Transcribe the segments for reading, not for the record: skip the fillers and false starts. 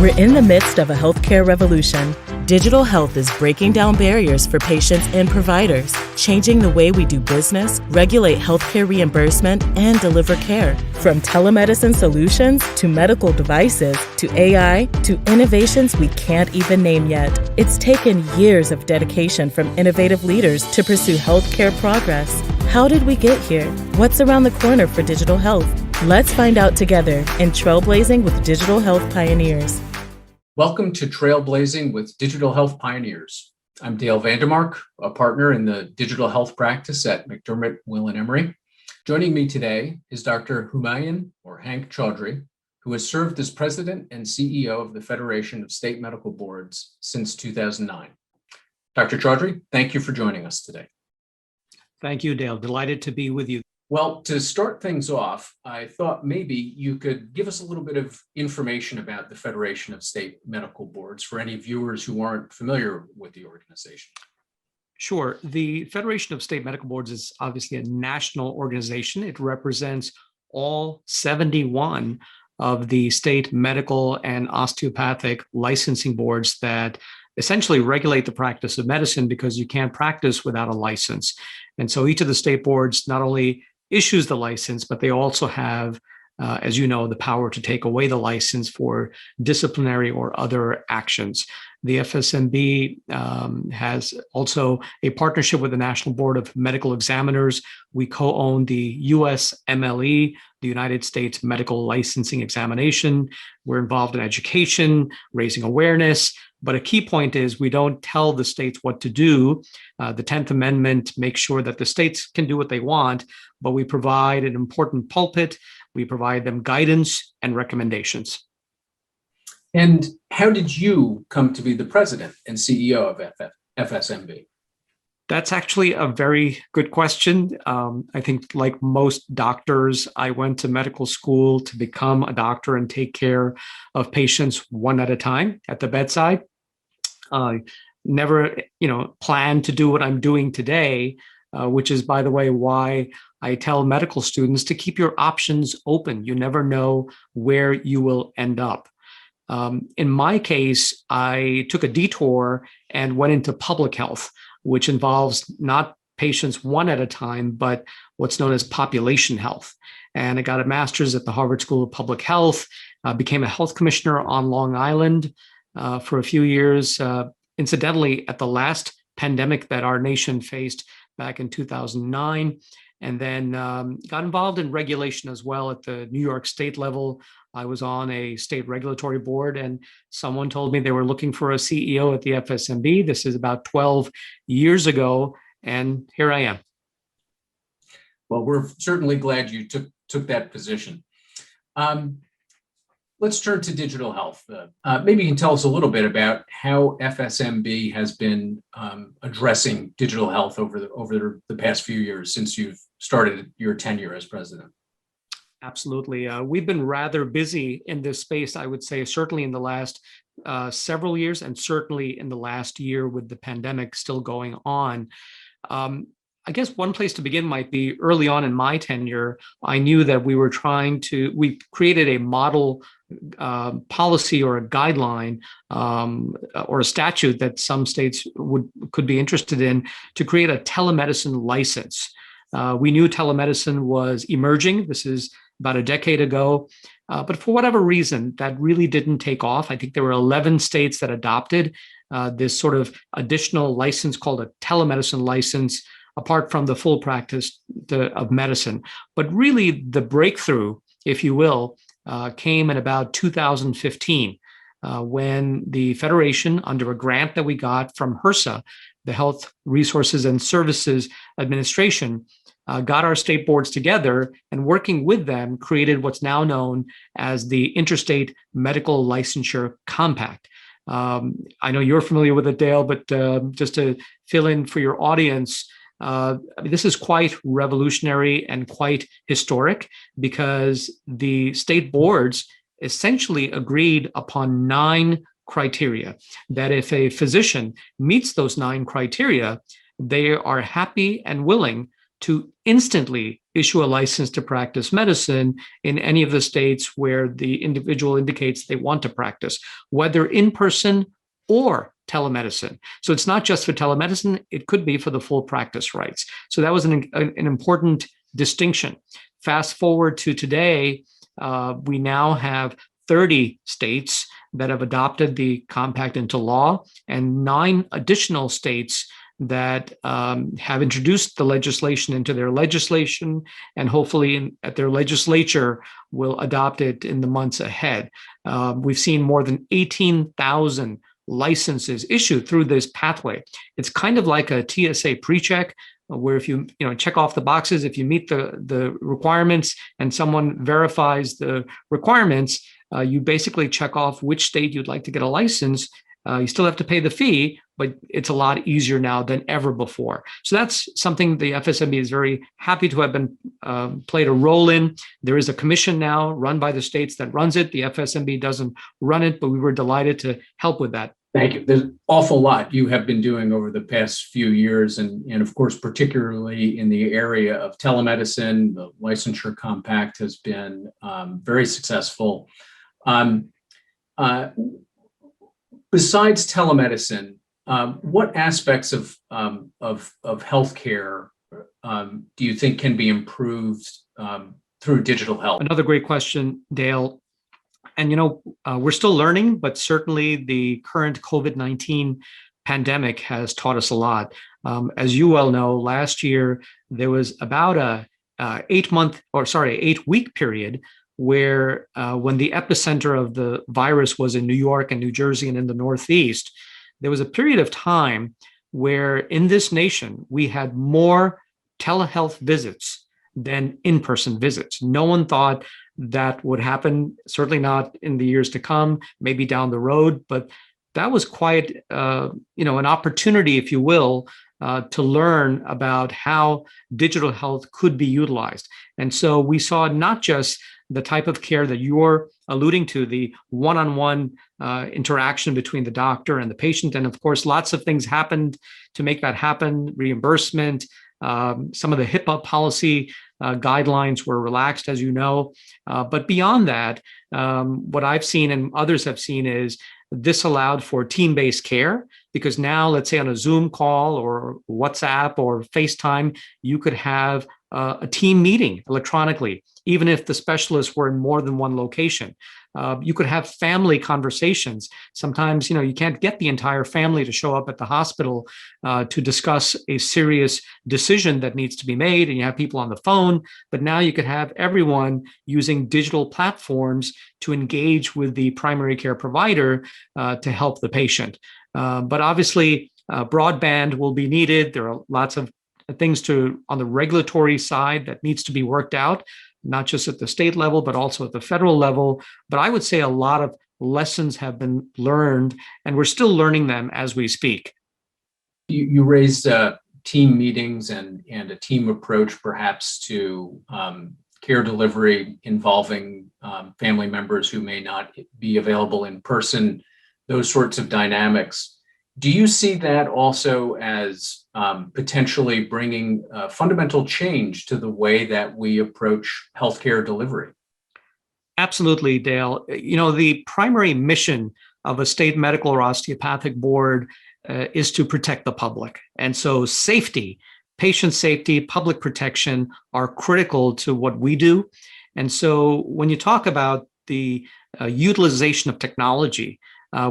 We're in the midst of a healthcare revolution. Digital health is breaking down barriers for patients and providers, changing the way we do business, regulate healthcare reimbursement, and deliver care. From telemedicine solutions to medical devices to AI to innovations we can't even name yet. It's taken years of dedication from innovative leaders to pursue healthcare progress. How did we get here? What's around the corner for digital health? Let's find out together in Trailblazing with Digital Health Pioneers. Welcome to Trailblazing with Digital Health Pioneers. I'm Dale Vandermark, a partner in the digital health practice at McDermott, Will & Emery. Joining me today is Dr. Humayun, or Hank Chaudhry, who has served as president and CEO of the Federation of State Medical Boards since 2009. Dr. Chaudhry, thank you for joining us today. Thank you, Dale. Delighted to be with you. Well, to start things off, I thought maybe you could give us a little bit of information about the Federation of State Medical Boards for any viewers who aren't familiar with the organization. Sure. The Federation of State Medical Boards is obviously a national organization. It represents all 71 of the state medical and osteopathic licensing boards that essentially regulate the practice of medicine, because you can't practice without a license. And so each of the state boards not only issues the license, but they also have, as you know, the power to take away the license for disciplinary or other actions. The FSBB has also a partnership with the National Board of Medical Examiners. We co-own the USMLE, the United States Medical Licensing Examination. We're involved in education, raising awareness. But a key point is we don't tell the states what to do. The 10th Amendment makes sure that the states can do what they want, but we provide an important pulpit. We provide them guidance and recommendations. And how did you come to be the president and CEO of FSMB? That's actually a very good question. I think, like most doctors, I went to medical school to become a doctor and take care of patients one at a time at the bedside. Never, planned to do what I'm doing today, which is, by the way, why I tell medical students to keep your options open. You never know where you will end up. In my case, I took a detour and went into public health, which involves not patients one at a time, but what's known as population health. And I got a master's at the Harvard School of Public Health, became a health commissioner on Long Island for a few years, incidentally, at the last pandemic that our nation faced back in 2009, and then got involved in regulation as well at the New York State level. I was on a state regulatory board, and someone told me they were looking for a CEO at the FSMB. This is about 12 years ago, and here I am. Well, we're certainly glad you took that position. Let's turn to digital health. Maybe you can tell us a little bit about how FSMB has been addressing digital health over the past few years since you've started your tenure as president. Absolutely. We've been rather busy in this space, I would say, certainly in the last several years, and certainly in the last year with the pandemic still going on. I guess one place to begin might be early on in my tenure. I knew that we created a model policy or a guideline or a statute that some states could be interested in to create a telemedicine license. We knew telemedicine was emerging. This is about a decade ago. But for whatever reason, that really didn't take off. I think there were 11 states that adopted this sort of additional license called a telemedicine license, apart from the full practice of medicine. But really the breakthrough, if you will, came in about 2015, when the Federation, under a grant that we got from HRSA, the Health Resources and Services Administration, got our state boards together and, working with them, created what's now known as the Interstate Medical Licensure Compact. I know you're familiar with it, Dale, but just to fill in for your audience, this is quite revolutionary and quite historic, because the state boards essentially agreed upon 9 criteria that if a physician meets those 9 criteria, they are happy and willing to instantly issue a license to practice medicine in any of the states where the individual indicates they want to practice, whether in person or telemedicine. So it's not just for telemedicine, it could be for the full practice rights. So that was an important distinction. Fast forward to today, we now have 30 states that have adopted the compact into law, and 9 additional states that have introduced the legislation into their legislation, and hopefully at their legislature will adopt it in the months ahead. We've seen more than 18,000 licenses issued through this pathway. It's kind of like a TSA pre-check, where if you check off the boxes, if you meet the requirements and someone verifies the requirements, you basically check off which state you'd like to get a license. You still have to pay the fee, but it's a lot easier now than ever before. So that's something the FSBB is very happy to have been played a role in. There is a commission now run by the states that runs it. The FSBB doesn't run it, but we were delighted to help with that. Thank you. There's an awful lot you have been doing over the past few years, and of course, particularly in the area of telemedicine. The licensure compact has been very successful. Besides telemedicine, what aspects of healthcare do you think can be improved through digital health? Another great question, Dale. And, we're still learning, but certainly the current COVID-19 pandemic has taught us a lot. As you well know, last year, there was about a 8-week period where when the epicenter of the virus was in New York and New Jersey and in the Northeast, there was a period of time where in this nation, we had more telehealth visits than in-person visits. No one thought that would happen, certainly not in the years to come, maybe down the road, but that was quite, an opportunity, if you will, to learn about how digital health could be utilized. And so we saw not just the type of care that you're alluding to, the one-on-one interaction between the doctor and the patient. And of course, lots of things happened to make that happen, reimbursement, some of the HIPAA policy guidelines were relaxed, as you know. But beyond that, what I've seen and others have seen is this allowed for team-based care, because now, let's say on a Zoom call or WhatsApp or FaceTime, you could have a team meeting electronically, even if the specialists were in more than one location. You could have family conversations. Sometimes, you can't get the entire family to show up at the hospital to discuss a serious decision that needs to be made, and you have people on the phone. But now you could have everyone using digital platforms to engage with the primary care provider to help the patient. But obviously, broadband will be needed. There are lots of things on the regulatory side that needs to be worked out, not just at the state level, but also at the federal level. But I would say a lot of lessons have been learned, and we're still learning them as we speak. You raised team meetings and a team approach, perhaps, to care delivery involving family members who may not be available in person, those sorts of dynamics. Do you see that also as potentially bringing fundamental change to the way that we approach healthcare delivery? Absolutely, Dale. The primary mission of a state medical or osteopathic board is to protect the public. And so safety, patient safety, public protection are critical to what we do. And so when you talk about the utilization of technology,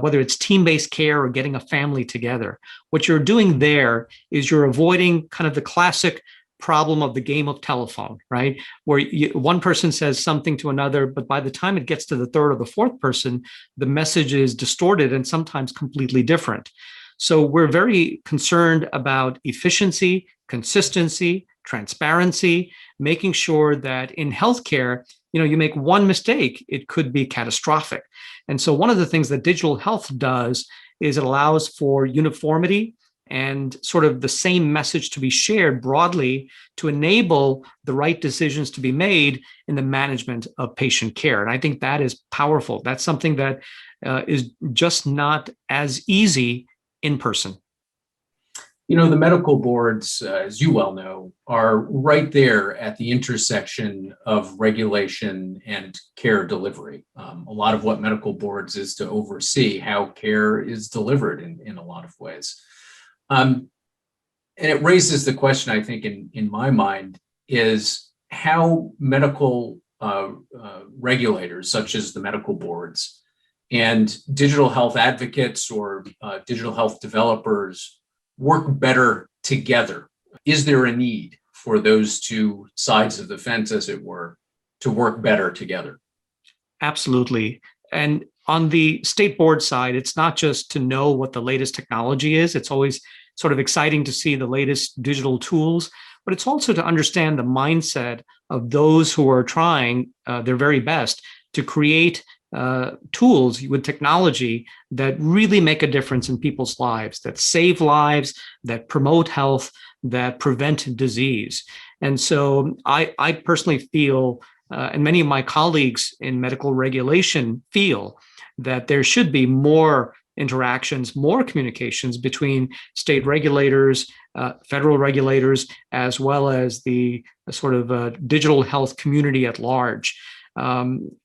whether it's team-based care or getting a family together, what you're doing there is you're avoiding kind of the classic problem of the game of telephone, right? Where one person says something to another, but by the time it gets to the third or the fourth person, the message is distorted and sometimes completely different. So we're very concerned about efficiency, consistency, transparency, making sure that in healthcare, you make one mistake, it could be catastrophic. And so one of the things that digital health does is it allows for uniformity and sort of the same message to be shared broadly to enable the right decisions to be made in the management of patient care. And I think that is powerful. That's something that is just not as easy in person. The medical boards, as you well know, are right there at the intersection of regulation and care delivery. A lot of what medical boards is to oversee how care is delivered in a lot of ways. And it raises the question, I think, in my mind, is how medical regulators, such as the medical boards, and digital health advocates or digital health developers work better together. Is there a need for those two sides of the fence, as it were, to work better together? Absolutely. And on the state board side, it's not just to know what the latest technology is. It's always sort of exciting to see the latest digital tools, but it's also to understand the mindset of those who are trying their very best to create tools with technology that really make a difference in people's lives, that save lives, that promote health, that prevent disease. And so I personally feel, and many of my colleagues in medical regulation feel, that there should be more interactions, more communications between state regulators, federal regulators, as well as the sort of digital health community at large.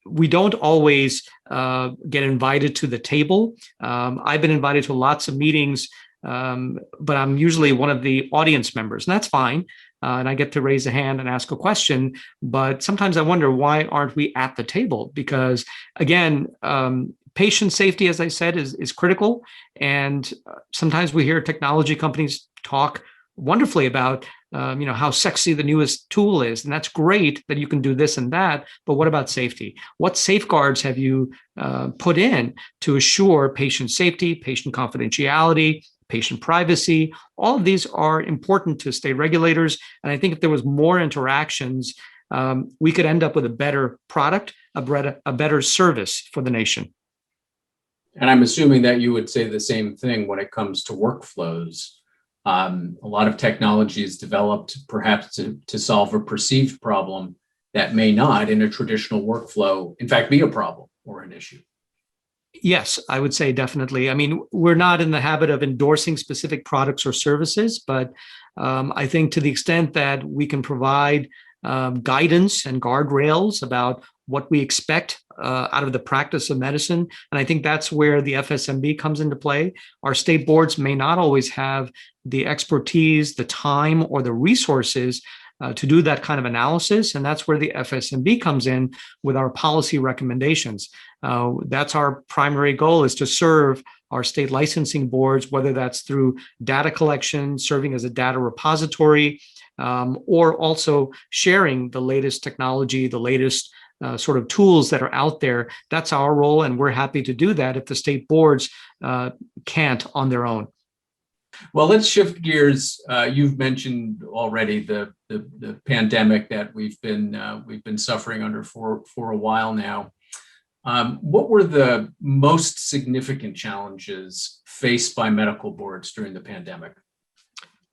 We don't always get invited to the table. I've been invited to lots of meetings, but I'm usually one of the audience members, and that's fine. And I get to raise a hand and ask a question. But sometimes I wonder, why aren't we at the table? Because again, patient safety, as I said, is critical. And sometimes we hear technology companies talk wonderfully about how sexy the newest tool is. And that's great that you can do this and that. But what about safety? What safeguards have you put in to assure patient safety, patient confidentiality, patient privacy? All of these are important to state regulators. And I think if there was more interactions, we could end up with a better product, a better service for the nation. And I'm assuming that you would say the same thing when it comes to workflows. A lot of technology is developed perhaps to solve a perceived problem that may not, in a traditional workflow, in fact, be a problem or an issue. Yes, I would say definitely. I mean, we're not in the habit of endorsing specific products or services, but I think to the extent that we can provide guidance and guardrails about what we expect out of the practice of medicine. And I think that's where the FSMB comes into play. Our state boards may not always have the expertise, the time, or the resources to do that kind of analysis. And that's where the FSMB comes in with our policy recommendations. That's our primary goal, is to serve our state licensing boards, whether that's through data collection, serving as a data repository, or also sharing the latest technology, the latest sort of tools that are out there. That's our role, and we're happy to do that if the state boards can't on their own. Well, let's shift gears. You've mentioned already the pandemic that we've been suffering under for a while now. What were the most significant challenges faced by medical boards during the pandemic?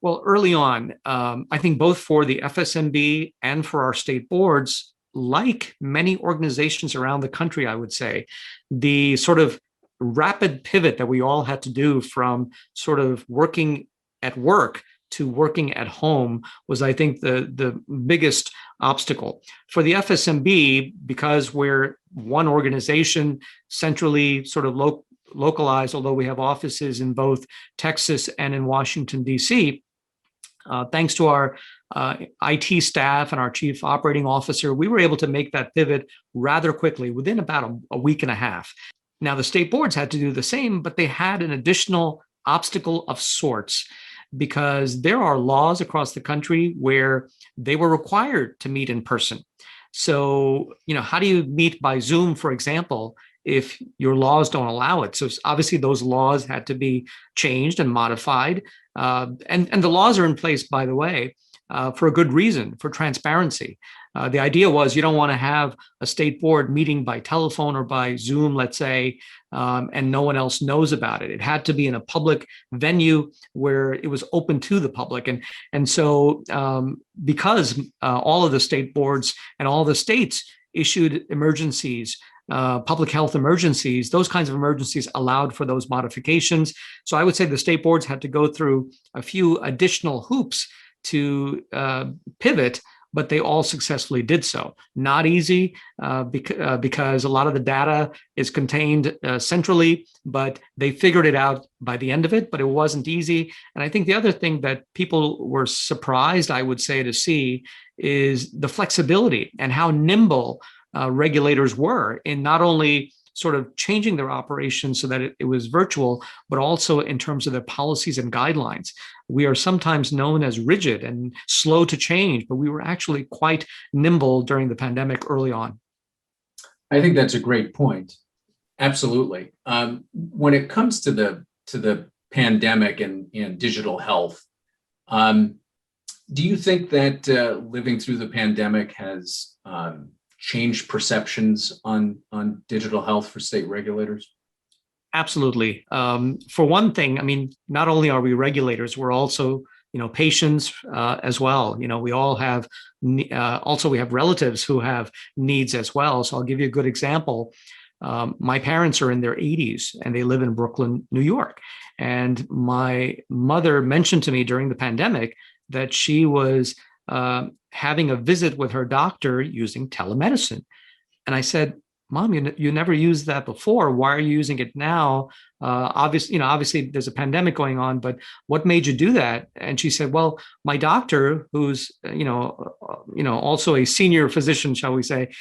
Well, early on, I think both for the FSMB and for our state boards, like many organizations around the country, I would say, the sort of rapid pivot that we all had to do from sort of working at work to working at home was, I think, the biggest obstacle. For the FSMB, because we're one organization, centrally sort of localized, although we have offices in both Texas and in Washington, D.C., thanks to our IT staff and our chief operating officer, we were able to make that pivot rather quickly, within about a week and a half. Now, the state boards had to do the same, but they had an additional obstacle of sorts, because there are laws across the country where they were required to meet in person. So, how do you meet by Zoom, for example, if your laws don't allow it? So obviously those laws had to be changed and modified. And the laws are in place, by the way, for a good reason, for transparency. The idea was you don't want to have a state board meeting by telephone or by Zoom, let's say, and no one else knows about it. It had to be in a public venue where it was open to the public. And so because all of the state boards and all the states issued emergencies public health emergencies, those kinds of emergencies allowed for those modifications. So I would say the state boards had to go through a few additional hoops to pivot, but they all successfully did so. Not easy because a lot of the data is contained centrally, but they figured it out by the end of it, but it wasn't easy. And I think the other thing that people were surprised, I would say, to see is the flexibility and how nimble regulators were in not only sort of changing their operations so that it was virtual, but also in terms of their policies and guidelines. We are sometimes known as rigid and slow to change, but we were actually quite nimble during the pandemic early on. I think that's a great point. Absolutely. When it comes to the pandemic and digital health, do you think that living through the pandemic has changed perceptions on digital health for state regulators? Absolutely. For one thing, I mean, not only are we regulators, we're also, patients as well. We all have, also we have relatives who have needs as well. So I'll give you a good example. My parents are in their 80s and they live in Brooklyn, New York. And my mother mentioned to me during the pandemic that she was having a visit with her doctor using telemedicine. And I said, Mom, you never used that before. Why are you using it now? Obviously there's a pandemic going on, but what made you do that? And she said, well, my doctor, who's, also a senior physician, shall we say,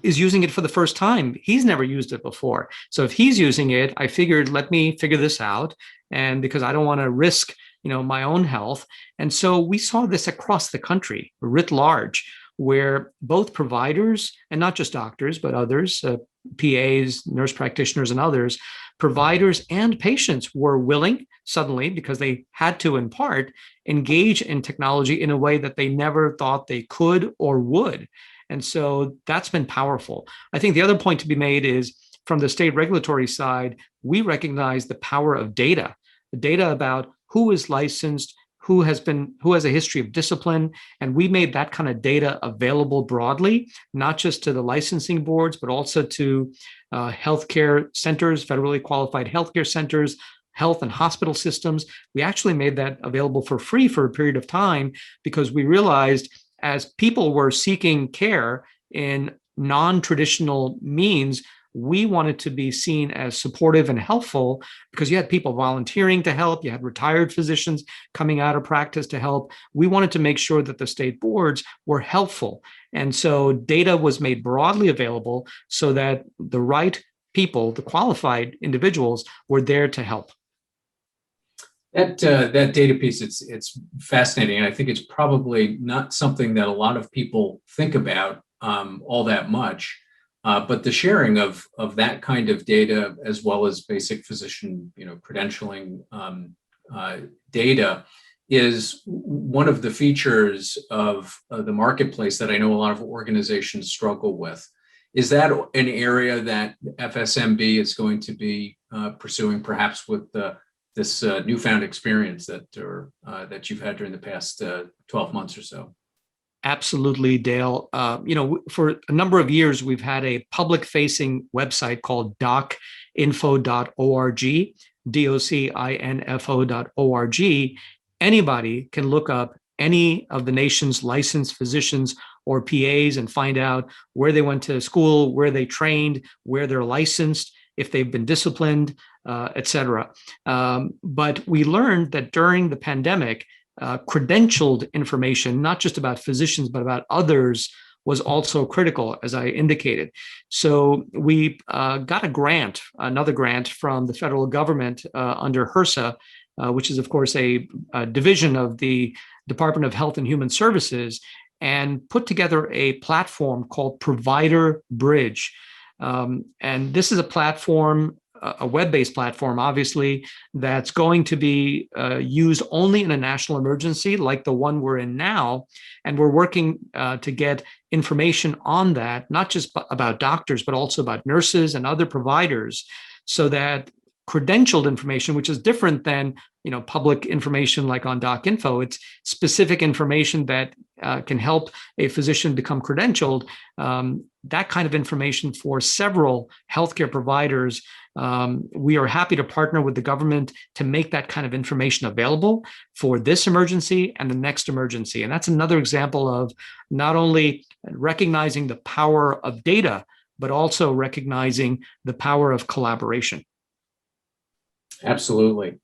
is using it for the first time. He's never used it before. So if he's using it, I figured, let me figure this out. And because I don't want to risk, my own health. And so we saw this across the country, writ large, where both providers, and not just doctors, but others, PAs, nurse practitioners, and others, providers and patients were willing suddenly, because they had to in part, engage in technology in a way that they never thought they could or would. And so that's been powerful. I think the other point to be made is from the state regulatory side, we recognize the power of data, the data about who is licensed, who has a history of discipline. And we made that kind of data available broadly, not just to the licensing boards, but also to healthcare centers, federally qualified healthcare centers, health and hospital systems. We actually made that available for free for a period of time because we realized as people were seeking care in non-traditional means, we wanted to be seen as supportive and helpful because you had people volunteering to help. You had retired physicians coming out of practice to help. We wanted to make sure that the state boards were helpful. And so data was made broadly available so that the right people, the qualified individuals, were there to help. That data piece, it's fascinating. And I think it's probably not something that a lot of people think about all that much. But the sharing of that kind of data, as well as basic physician, credentialing data, is one of the features of the marketplace that I know a lot of organizations struggle with. Is that an area that FSMB is going to be pursuing, perhaps with this newfound experience that you've had during the past 12 months or so? Absolutely, Dale. For a number of years, we've had a public-facing website called docinfo.org, docinfo.org. Anybody can look up any of the nation's licensed physicians or PAs and find out where they went to school, where they trained, where they're licensed, if they've been disciplined, et cetera. But we learned that during the pandemic, credentialed information, not just about physicians, but about others, was also critical, as I indicated. So we got another grant from the federal government under HRSA, which is, of course, a division of the Department of Health and Human Services, and put together a platform called Provider Bridge. And this is a platform, a web-based platform, obviously, that's going to be used only in a national emergency like the one we're in now. And we're working to get information on that, not just about doctors, but also about nurses and other providers, so that credentialed information, which is different than public information like on DocInfo. It's specific information that can help a physician become credentialed. That kind of information for several healthcare providers. We are happy to partner with the government to make that kind of information available for this emergency and the next emergency. And that's another example of not only recognizing the power of data, but also recognizing the power of collaboration. Absolutely.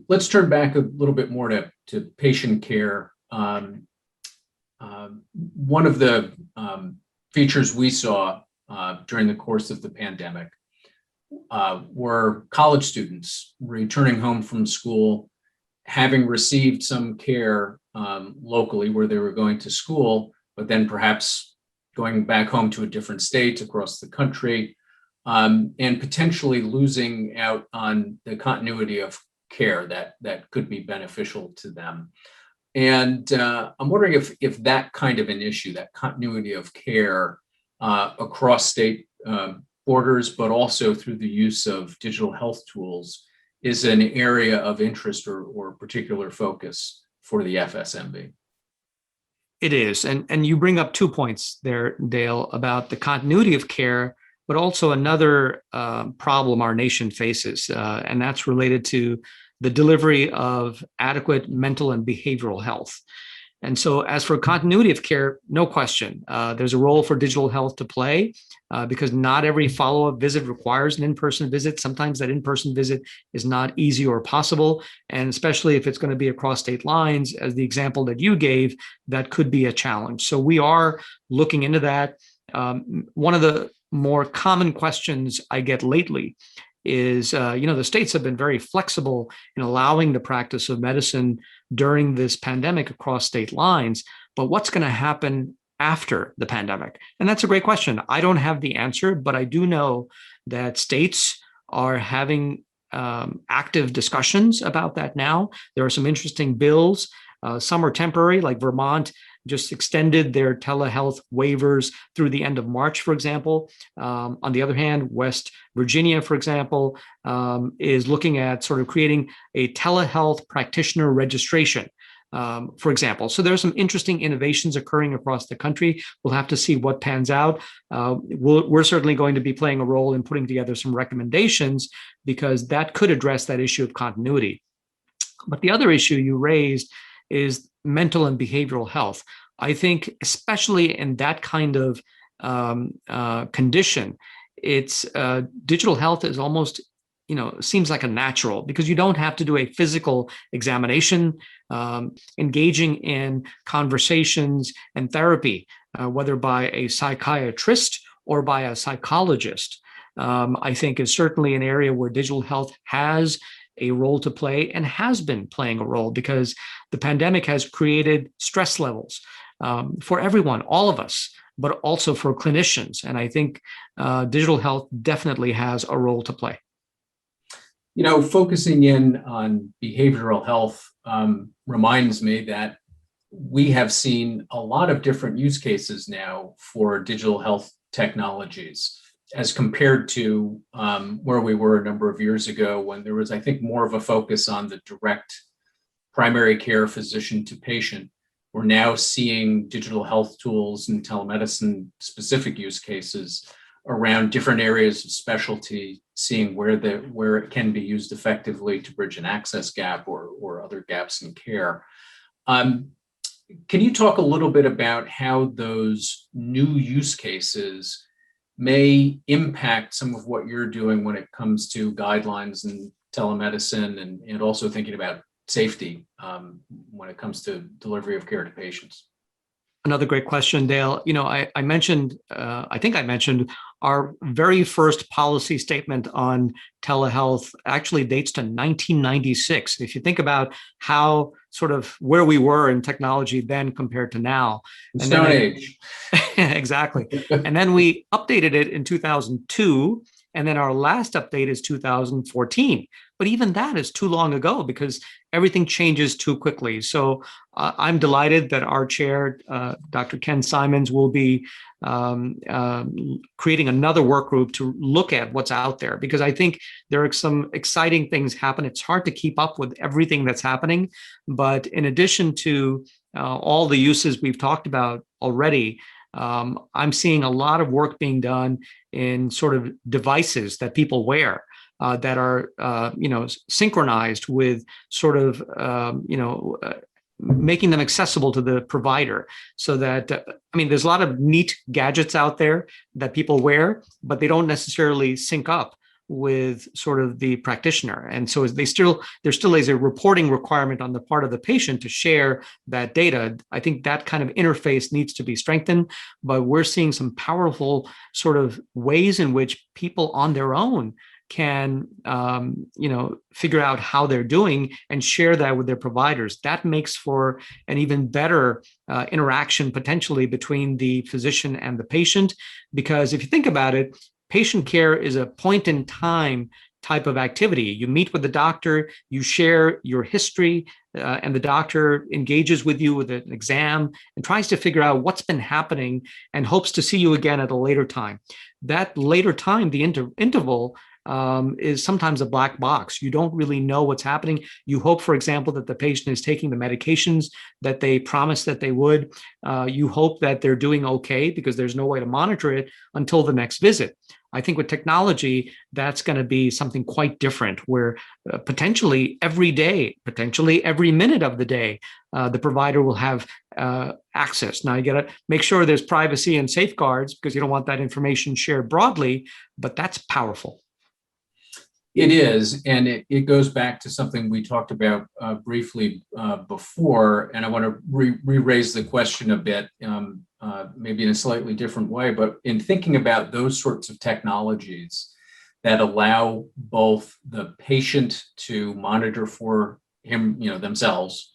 Let's turn back a little bit more to patient care. One of the features we saw during the course of the pandemic were college students returning home from school, having received some care locally where they were going to school, but then perhaps going back home to a different state across the country, and potentially losing out on the continuity of care that could be beneficial to them. And I'm wondering if that kind of an issue, that continuity of care across state borders, but also through the use of digital health tools, is an area of interest or particular focus for the FSMB. It is. And you bring up 2 points there, Dale, about the continuity of care, but also another problem our nation faces, and that's related to the delivery of adequate mental and behavioral health. And so as for continuity of care, no question, there's a role for digital health to play because not every follow-up visit requires an in-person visit. Sometimes that in-person visit is not easy or possible. And especially if it's going to be across state lines, as the example that you gave, that could be a challenge. So we are looking into that. One of the more common questions I get lately is, the states have been very flexible in allowing the practice of medicine during this pandemic across state lines, but what's going to happen after the pandemic? And that's a great question. I don't have the answer, but I do know that states are having active discussions about that now. There are some interesting bills. Some are temporary, like Vermont just extended their telehealth waivers through the end of March, for example. On the other hand, West Virginia, for example, is looking at sort of creating a telehealth practitioner registration, for example. So there are some interesting innovations occurring across the country. We'll have to see what pans out. We're certainly going to be playing a role in putting together some recommendations because that could address that issue of continuity. But the other issue you raised is mental and behavioral health. I think, especially in that kind of condition, it's digital health is almost, seems like a natural because you don't have to do a physical examination. Engaging in conversations and therapy, whether by a psychiatrist or by a psychologist, I think is certainly an area where digital health has a role to play and has been playing a role because the pandemic has created stress levels for everyone, all of us, but also for clinicians. And I think digital health definitely has a role to play. Focusing in on behavioral health reminds me that we have seen a lot of different use cases now for digital health technologies, as compared to where we were a number of years ago when there was, I think, more of a focus on the direct primary care physician to patient. We're now seeing digital health tools and telemedicine specific use cases around different areas of specialty, seeing where it can be used effectively to bridge an access gap or other gaps in care. Can you talk a little bit about how those new use cases may impact some of what you're doing when it comes to guidelines and telemedicine and also thinking about safety when it comes to delivery of care to patients? Another great question, Dale. I mentioned, I think I mentioned our very first policy statement on telehealth actually dates to 1996. If you think about how sort of where we were in technology then compared to now. Stone Age. Exactly. And then we updated it in 2002. And then our last update is 2014. But even that is too long ago because everything changes too quickly. So I'm delighted that our chair, Dr. Ken Simons, will be creating another work group to look at what's out there, because I think there are some exciting things happen. It's hard to keep up with everything that's happening, but in addition to all the uses we've talked about already, I'm seeing a lot of work being done in sort of devices that people wear that are, synchronized with sort of, making them accessible to the provider, so that, there's a lot of neat gadgets out there that people wear, but they don't necessarily sync up with sort of the practitioner. And so there still is a reporting requirement on the part of the patient to share that data. I think that kind of interface needs to be strengthened, but we're seeing some powerful sort of ways in which people on their own can figure out how they're doing and share that with their providers. That makes for an even better interaction potentially between the physician and the patient, because if you think about it, patient care is a point in time type of activity. You meet with the doctor, you share your history, and the doctor engages with you with an exam and tries to figure out what's been happening and hopes to see you again at a later time. That later time, the interval, is sometimes a black box. You don't really know what's happening. You hope, for example, that the patient is taking the medications that they promised that they would. You hope that they're doing okay, because there's no way to monitor it until the next visit. I think with technology, that's going to be something quite different, where potentially every day, potentially every minute of the day, the provider will have access. Now, you got to make sure there's privacy and safeguards, because you don't want that information shared broadly, but that's powerful. It is, and it goes back to something we talked about briefly before, and I want to re-raise the question a bit, maybe in a slightly different way, but in thinking about those sorts of technologies that allow both the patient to monitor for themselves,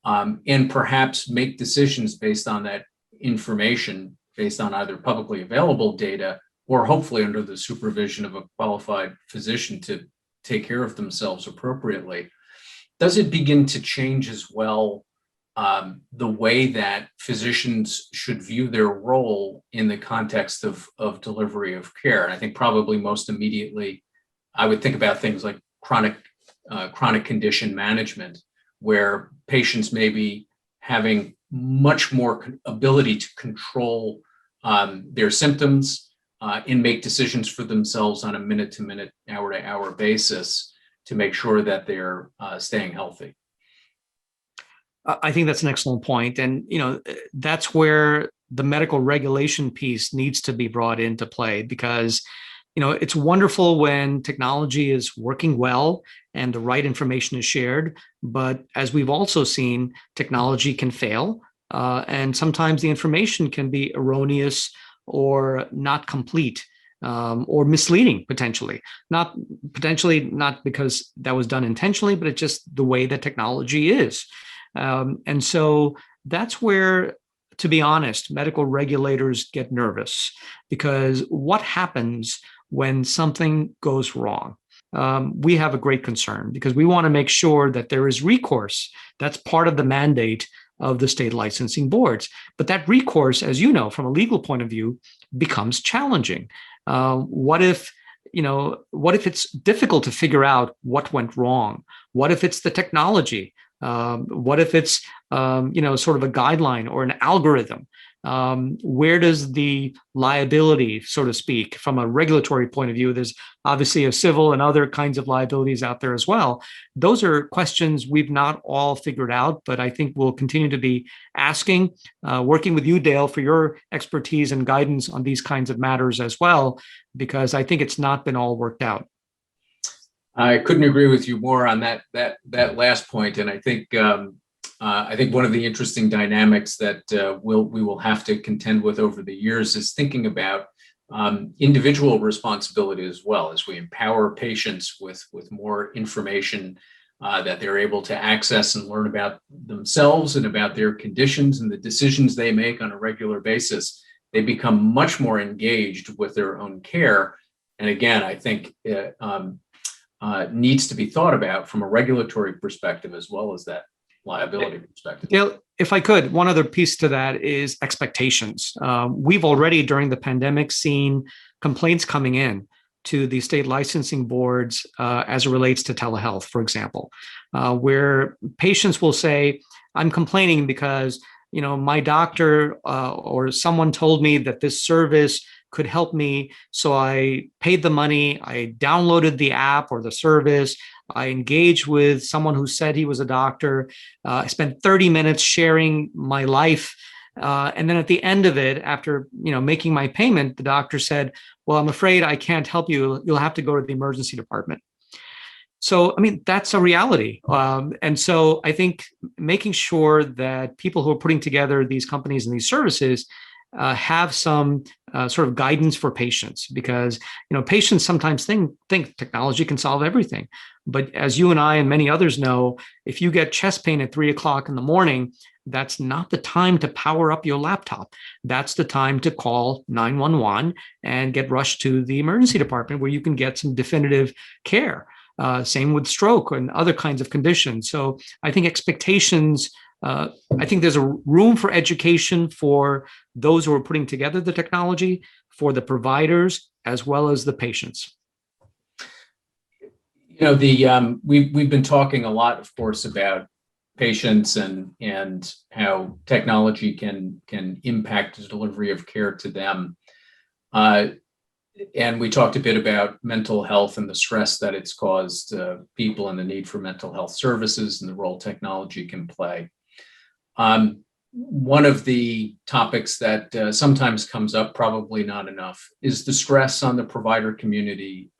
and perhaps make decisions based on that information, based on either publicly available data or hopefully under the supervision of a qualified physician to take care of themselves appropriately. Does it begin to change as well the way that physicians should view their role in the context of delivery of care? And I think probably most immediately, I would think about things like chronic condition management, where patients may be having much more ability to control their symptoms, and make decisions for themselves on a minute-to-minute, hour-to-hour basis to make sure that they're staying healthy. I think that's an excellent point. And, that's where the medical regulation piece needs to be brought into play, because, it's wonderful when technology is working well and the right information is shared. But as we've also seen, technology can fail, and sometimes the information can be erroneous or not complete, or misleading potentially. Not because that was done intentionally, but it's just the way that technology is. And so that's where, to be honest, medical regulators get nervous, because what happens when something goes wrong? We have a great concern, because we want to make sure that there is recourse. That's part of the mandate of the state licensing boards. But that recourse, as you know, from a legal point of view, becomes challenging. What if it's difficult to figure out what went wrong? What if it's the technology? What if it's, sort of a guideline or an algorithm? Where does the liability, so to speak, from a regulatory point of view? There's obviously a civil and other kinds of liabilities out there as well. Those are questions we've not all figured out, but I think we'll continue to be asking, working with you, Dale, for your expertise and guidance on these kinds of matters as well, because I think it's not been all worked out. I couldn't agree with you more on that last point, and I think one of the interesting dynamics that we will have to contend with over the years is thinking about individual responsibility as well, as we empower patients with more information that they're able to access and learn about themselves and about their conditions and the decisions they make on a regular basis. They become much more engaged with their own care, and again, I think needs to be thought about from a regulatory perspective as well as that liability perspective. Dale, if I could, one other piece to that is expectations. We've already during the pandemic seen complaints coming in to the state licensing boards as it relates to telehealth, for example, where patients will say, I'm complaining because my doctor or someone told me that this service could help me. So I paid the money, I downloaded the app or the service, I engaged with someone who said he was a doctor. I spent 30 minutes sharing my life. And then at the end of it, after making my payment, the doctor said, well, I'm afraid I can't help you. You'll have to go to the emergency department. So, that's a reality. And so I think making sure that people who are putting together these companies and these services have some sort of guidance for patients, because patients sometimes think technology can solve everything. But as you and I and many others know, if you get chest pain at 3:00 in the morning, that's not the time to power up your laptop. That's the time to call 911 and get rushed to the emergency department where you can get some definitive care. Same with stroke and other kinds of conditions. So I think expectations, I think there's a room for education for those who are putting together the technology, for the providers, as well as the patients. We've been talking a lot, of course, about patients and how technology can impact the delivery of care to them. And we talked a bit about mental health and the stress that it's caused people and the need for mental health services and the role technology can play. One of the topics that sometimes comes up, probably not enough, is the stress on the provider community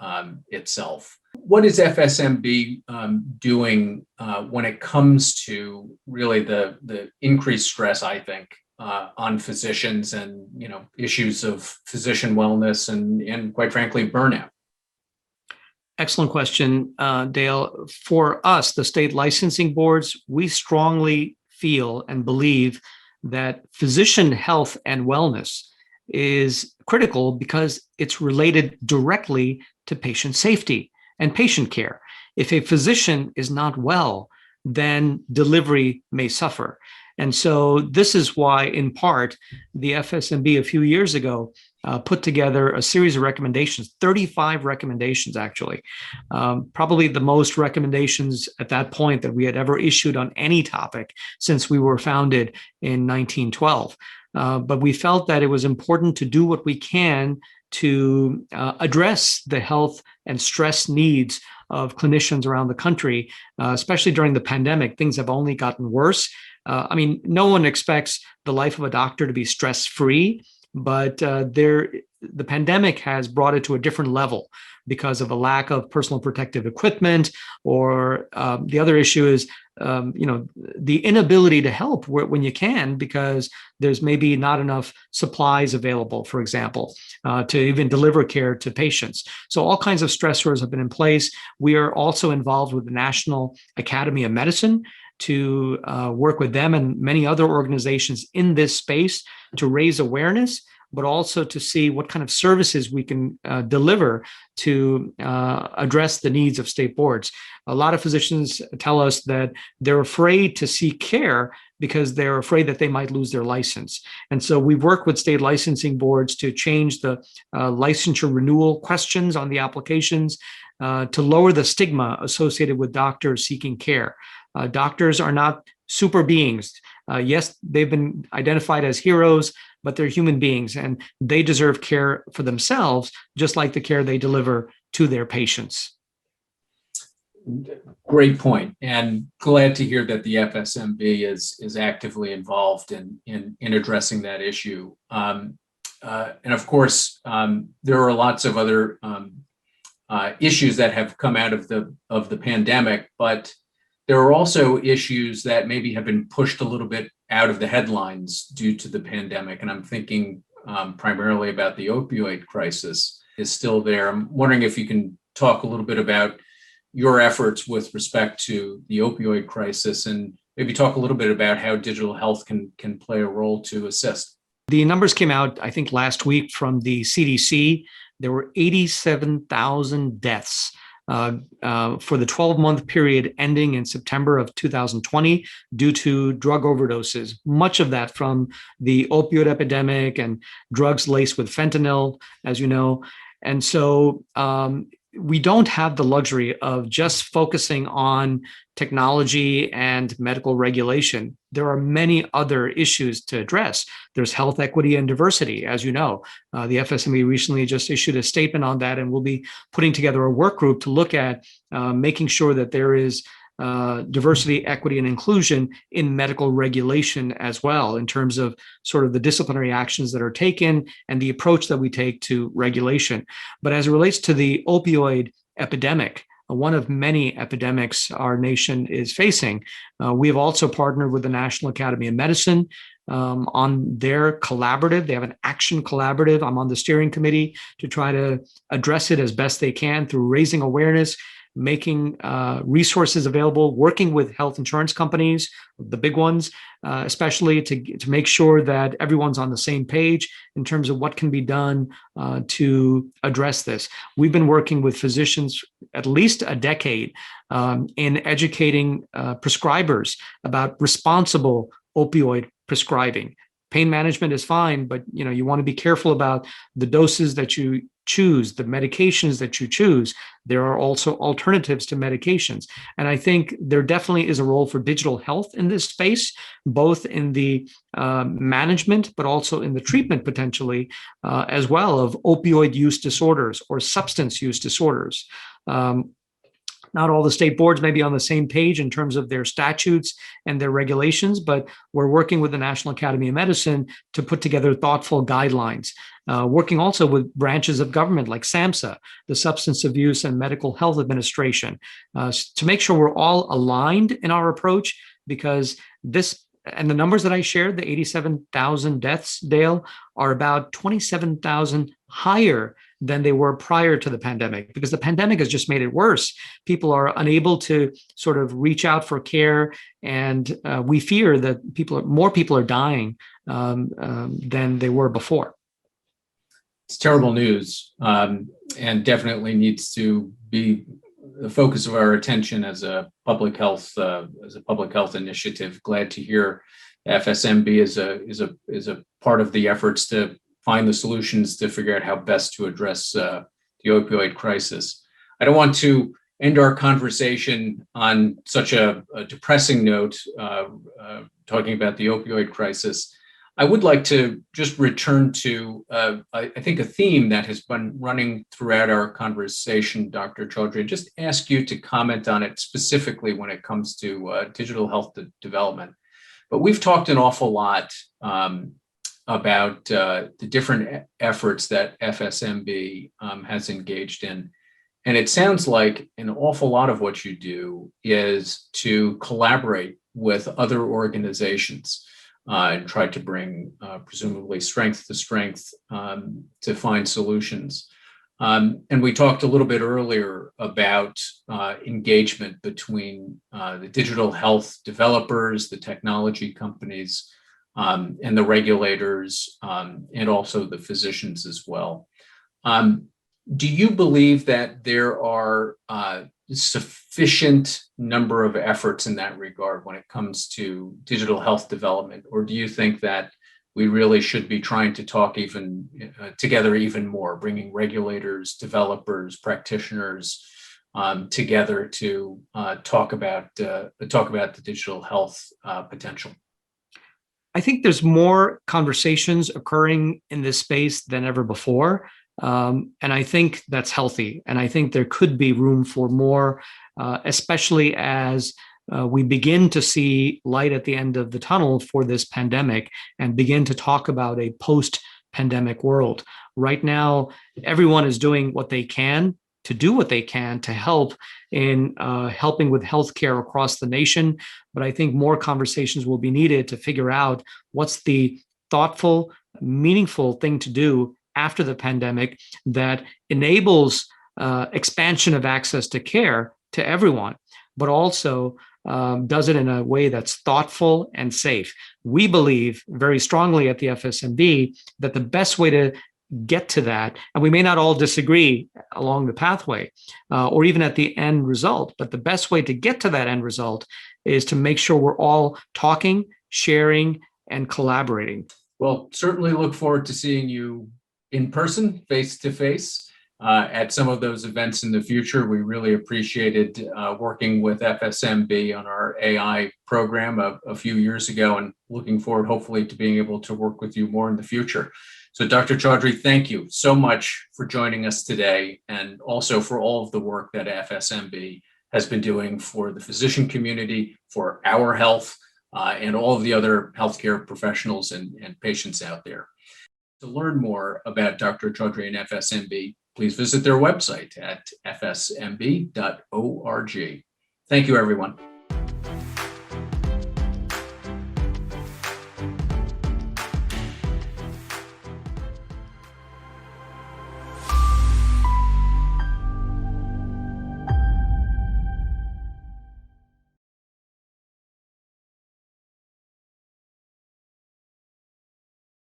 itself. What is FSMB doing when it comes to really the increased stress, I think, on physicians and issues of physician wellness and quite frankly burnout? Excellent question, Dale. For us, the state licensing boards, we strongly feel and believe that physician health and wellness is critical because it's related directly to patient safety and patient care. If a physician is not well, then delivery may suffer. And so this is why, in part, the FSMB a few years ago put together a series of recommendations, 35 recommendations, actually. Probably the most recommendations at that point that we had ever issued on any topic since we were founded in 1912. But we felt that it was important to do what we can to address the health and stress needs of clinicians around the country, especially during the pandemic. Things have only gotten worse. No one expects the life of a doctor to be stress-free, but the pandemic has brought it to a different level because of a lack of personal protective equipment, or the other issue is, the inability to help when you can, because there's maybe not enough supplies available, for example, to even deliver care to patients. So all kinds of stressors have been in place. We are also involved with the National Academy of Medicine to work with them and many other organizations in this space to raise awareness, but also to see what kind of services we can deliver to address the needs of state boards. A lot of physicians tell us that they're afraid to seek care because they're afraid that they might lose their license. And so we work with state licensing boards to change the licensure renewal questions on the applications to lower the stigma associated with doctors seeking care. Doctors are not super beings. Yes, they've been identified as heroes, but they're human beings and they deserve care for themselves, just like the care they deliver to their patients. Great point, and glad to hear that the FSMB is actively involved in addressing that issue. And of course, there are lots of other issues that have come out of the pandemic, but there are also issues that maybe have been pushed a little bit out of the headlines due to the pandemic. And I'm thinking primarily about the opioid crisis is still there. I'm wondering if you can talk a little bit about your efforts with respect to the opioid crisis and maybe talk a little bit about how digital health can play a role to assist. The numbers came out, I think, last week from the CDC. There were 87,000 deaths for the 12-month period ending in September of 2020 due to drug overdoses, much of that from the opioid epidemic and drugs laced with fentanyl, as you know. And so we don't have the luxury of just focusing on technology and medical regulation. There are many other issues to address. There's health equity and diversity, as you know. The FSME recently just issued a statement on that, and we'll be putting together a work group to look at making sure that there is diversity, equity, and inclusion in medical regulation as well, in terms of sort of the disciplinary actions that are taken and the approach that we take to regulation. But as it relates to the opioid epidemic, one of many epidemics our nation is facing, we have also partnered with the National Academy of Medicine on their collaborative. They have an action collaborative. I'm on the steering committee to try to address it as best they can through raising awareness, making resources available, working with health insurance companies, the big ones, especially to make sure that everyone's on the same page in terms of what can be done to address this. We've been working with physicians at least a decade in educating prescribers about responsible opioid prescribing. Pain management is fine, but you want to be careful about the doses that you choose, the medications that you choose. There are also alternatives to medications. And I think there definitely is a role for digital health in this space, both in the management, but also in the treatment potentially as well of opioid use disorders or substance use disorders. Not all the state boards may be on the same page in terms of their statutes and their regulations, but we're working with the National Academy of Medicine to put together thoughtful guidelines, working also with branches of government like SAMHSA, the Substance Abuse and Medical Health Administration, to make sure we're all aligned in our approach, because this, and the numbers that I shared, the 87,000 deaths, Dale, are about 27,000 higher than they were prior to the pandemic, because the pandemic has just made it worse. People are unable to sort of reach out for care, and we fear that more people are dying than they were before. It's terrible news, and definitely needs to be the focus of our attention as a public health initiative. Glad to hear FSMB is a part of the efforts to find the solutions to figure out how best to address the opioid crisis. I don't want to end our conversation on such a depressing note, talking about the opioid crisis. I would like to just return to, I think, a theme that has been running throughout our conversation, Dr. Chaudhry, and just ask you to comment on it specifically when it comes to digital health development. But we've talked an awful lot about the different efforts that FSMB has engaged in. And it sounds like an awful lot of what you do is to collaborate with other organizations and try to bring presumably strength to strength to find solutions. And we talked a little bit earlier about engagement between the digital health developers, the technology companies, and the regulators, and also the physicians as well. Do you believe that there are sufficient number of efforts in that regard when it comes to digital health development, or do you think that we really should be trying to talk together even more, bringing regulators, developers, practitioners together to talk about the digital health potential? I think there's more conversations occurring in this space than ever before. And I think that's healthy. And I think there could be room for more, especially as we begin to see light at the end of the tunnel for this pandemic and begin to talk about a post-pandemic world. Right now, everyone is doing what they can to help in helping with healthcare across the nation. But I think more conversations will be needed to figure out what's the thoughtful, meaningful thing to do after the pandemic that enables expansion of access to care to everyone, but also does it in a way that's thoughtful and safe. We believe very strongly at the FSMB that the best way to get to that. And we may not all disagree along the pathway or even at the end result, but the best way to get to that end result is to make sure we're all talking, sharing, and collaborating. Well, certainly look forward to seeing you in person, face to face, at some of those events in the future. We really appreciated working with FSMB on our AI program a few years ago, and looking forward, hopefully, to being able to work with you more in the future. So, Dr. Chaudhry, thank you so much for joining us today, and also for all of the work that FSMB has been doing for the physician community, for our health, and all of the other healthcare professionals and patients out there. To learn more about Dr. Chaudhry and FSMB, please visit their website at fsmb.org. Thank you, everyone.